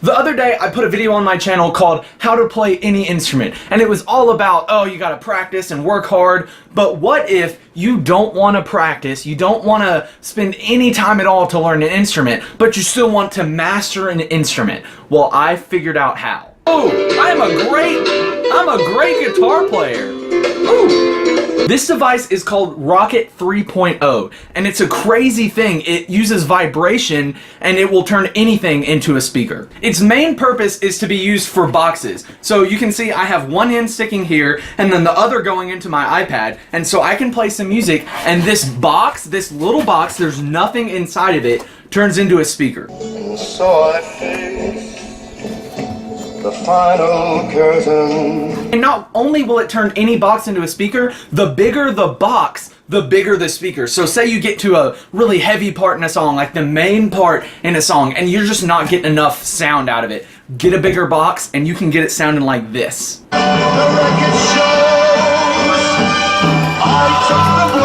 The other day I put a video on my channel called How to Play Any Instrument, and it was all about, oh, you gotta practice and work hard, but what if you don't want to practice, you don't want to spend any time at all to learn an instrument, but you still want to master an instrument? Well, I figured out how. Oh, I'm a great guitar player. Ooh. This device is called Rocket 3.0, and it's a crazy thing. It uses vibration, and it will turn anything into a speaker. Its main purpose is to be used for boxes. So you can see I have one end sticking here, and then the other going into my iPad, and so I can play some music, and this box, this little box, there's nothing inside of it, turns into a speaker. And so I face the final curtain. And not only will it turn any box into a speaker, the bigger the box, the bigger the speaker. So say you get to a really heavy part in a song, like the main part in a song, and you're just not getting enough sound out of it. Get a bigger box and you can get it sounding like this. The record shows I took the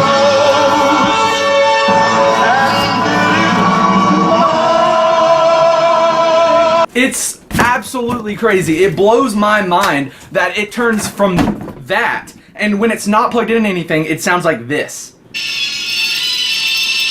blows. It's absolutely crazy. It blows my mind that it turns from that, and when it's not plugged in anything, it sounds like this.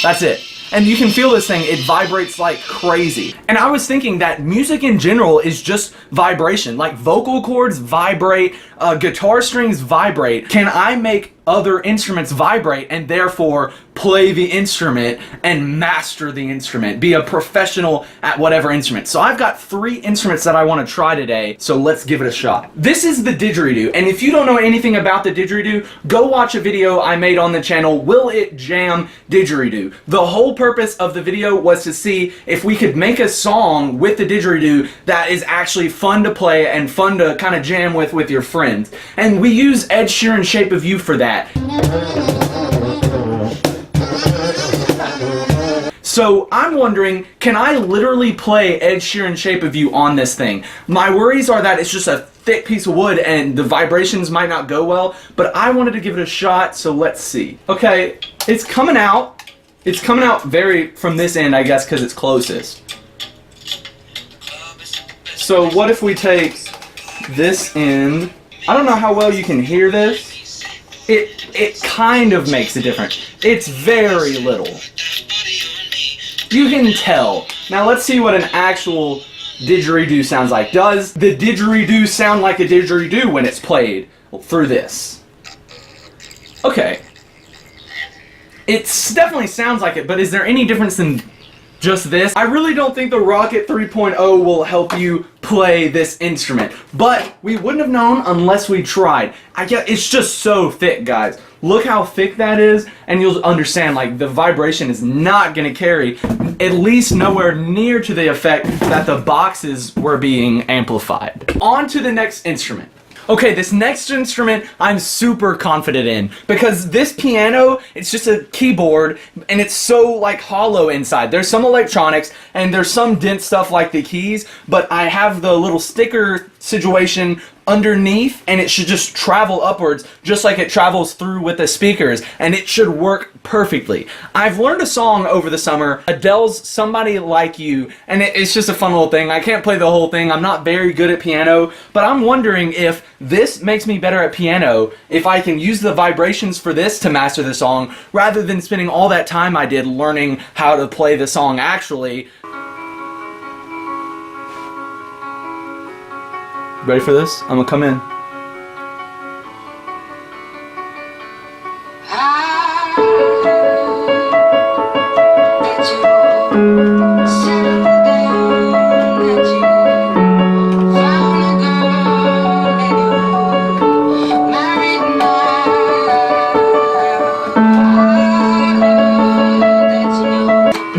That's it. And you can feel this thing, it vibrates like crazy. And I was thinking that music in general is just vibration. Like vocal cords vibrate, guitar strings vibrate. Can I make other instruments vibrate and therefore play the instrument and master the instrument, be a professional at whatever instrument? So I've got 3 instruments that I want to try today, so let's give it a shot. This is the Didgeridoo, and if you don't know anything about the Didgeridoo, go watch a video I made on the channel, Will It Jam Didgeridoo. The whole purpose of the video was to see if we could make a song with the Didgeridoo that is actually fun to play and fun to kind of jam with your friends. And we use Ed Sheeran's Shape of You for that. So I'm wondering, can I literally play Ed Sheeran's Shape of You on this thing? My worries are that it's just a thick piece of wood and the vibrations might not go well, but I wanted to give it a shot, so let's see. Okay, it's coming out. It's coming out very from this end, I guess, because it's closest. So what if we take this end? I don't know how well you can hear this. It kind of makes a difference. It's very little. You can tell. Now let's see what an actual didgeridoo sounds like. Does the didgeridoo sound like a didgeridoo when it's played through this? Okay. It definitely sounds like it, but is there any difference than just this? I really don't think the Rocket 3.0 will help you play this instrument, but we wouldn't have known unless we tried. I guess it's just so thick, guys. Look how thick that is, and you'll understand, like, the vibration is not gonna carry, at least nowhere near to the effect that the boxes were being amplified. On to the next instrument. Okay, this next instrument I'm super confident in, because this piano, it's just a keyboard and it's so like hollow inside. There's some electronics and there's some dent stuff like the keys, but I have the little sticker situation underneath and it should just travel upwards just like it travels through with the speakers, and it should work perfectly. I've learned a song over the summer, Adele's Somebody Like You, and it's just a fun little thing. I can't play the whole thing. I'm not very good at piano, but I'm wondering if this makes me better at piano, if I can use the vibrations for this to master the song rather than spending all that time I did learning how to play the song actually. Ready for this? I'm gonna come in.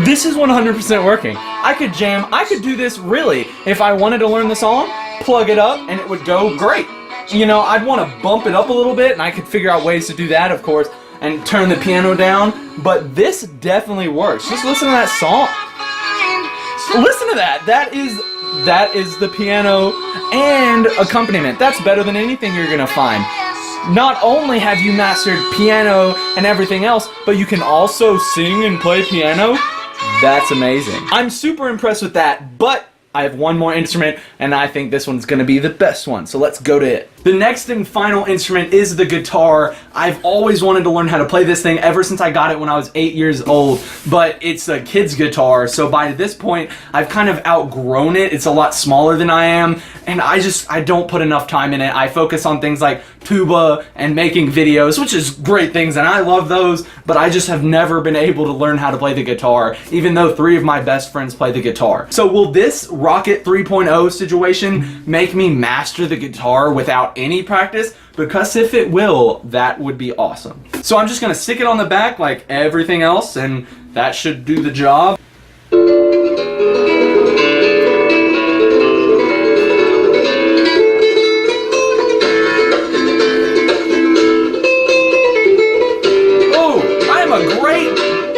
This is 100% working. I could jam, I could do this really. If I wanted to learn the song, plug it up and it would go great. You know, I'd want to bump it up a little bit and I could figure out ways to do that, of course, and turn the piano down, but this definitely works. Just listen to that song. Listen to that. That is the piano and accompaniment. That's better than anything you're gonna find. Not only have you mastered piano and everything else, but you can also sing and play piano. That's amazing. I'm super impressed with that, but I have one more instrument, and I think this one's gonna be the best one, so let's go to it. The next and final instrument is the guitar. I've always wanted to learn how to play this thing ever since I got it when I was 8 years old, but it's a kid's guitar, so by this point, I've kind of outgrown it. It's a lot smaller than I am, and I don't put enough time in it. I focus on things like tuba and making videos, which is great things, and I love those, but I just have never been able to learn how to play the guitar, even though 3 of my best friends play the guitar. So will this Rocket 3.0 situation make me master the guitar without any practice? Because if it will, that would be awesome. So I'm just gonna stick it on the back like everything else, and that should do the job.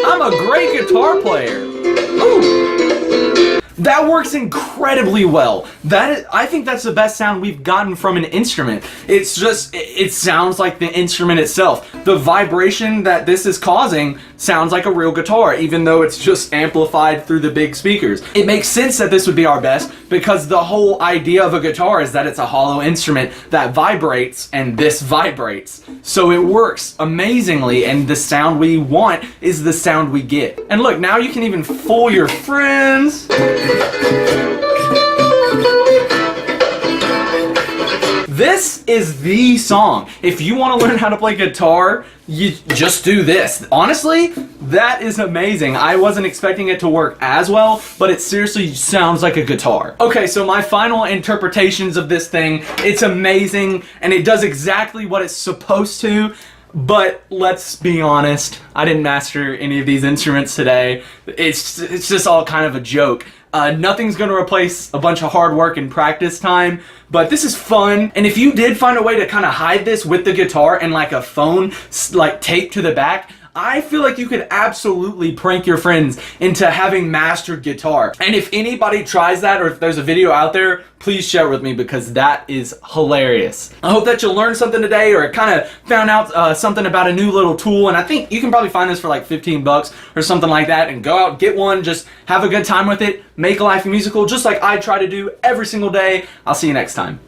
I'm a great guitar player. Ooh. That works incredibly well. I think that's the best sound we've gotten from an instrument. It's just, it sounds like the instrument itself. The vibration that this is causing sounds like a real guitar, even though it's just amplified through the big speakers. It makes sense that this would be our best because the whole idea of a guitar is that it's a hollow instrument that vibrates, and this vibrates. So it works amazingly, and the sound we want is the sound we get. And look, now you can even fool your friends. This is the song. If you want to learn how to play guitar, you just do this. Honestly, that is amazing. I wasn't expecting it to work as well, but it seriously sounds like a guitar. Okay, so my final interpretations of this thing, it's amazing, and it does exactly what it's supposed to. But let's be honest, I didn't master any of these instruments today. It's just all kind of a joke. Nothing's gonna replace a bunch of hard work and practice time, but this is fun. And if you did find a way to kind of hide this with the guitar and like a phone like taped to the back, I feel like you could absolutely prank your friends into having mastered guitar. And if anybody tries that, or if there's a video out there, please share it with me because that is hilarious. I hope that you learned something today, or kind of found out something about a new little tool. And I think you can probably find this for like 15 bucks or something like that, and go out, get one, just have a good time with it, make life musical just like I try to do every single day. I'll see you next time.